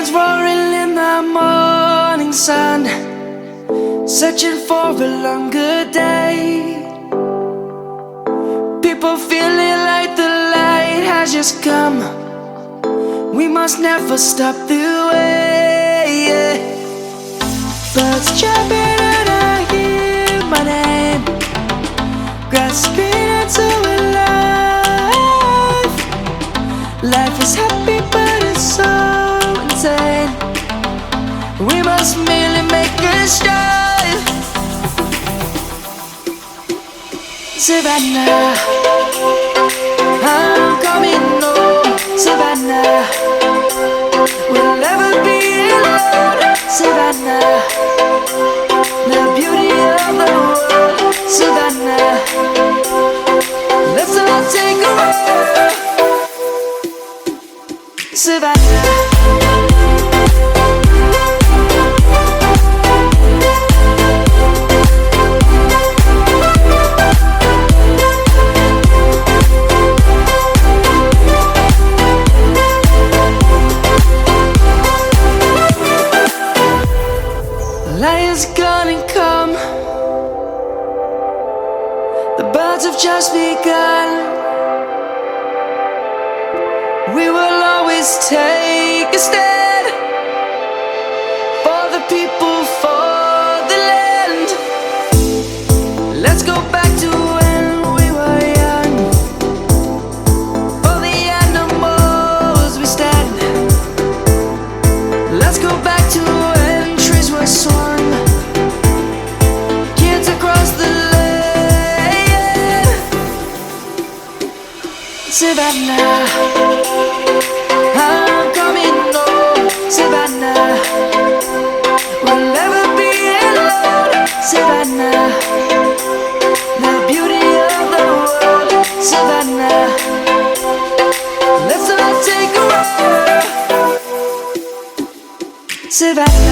lions roaring in the morning sun, searching for a longer day. People feeling like the light has just come. We must never stop the way. Birds chirping and I hear my name, grasping into a life. Life is happy but it's so insane. We must merely make a strive. Savannah, I'm coming home. Savannah, we'll never be alone. Savannah, the beauty of the world. Savannah, let's all take a ride. Savannah. Lion's gonna come. The birds have just begun. We will always take a stand for the people, for the land. Let's go back to when we were young. For the animals we stand. Let's go back to when trees were swung. Kids across the land. Savannah, I'm coming home. Savannah, we'll never be alone. Savannah, the beauty of the world. Savannah, let's all take a ride. Savannah.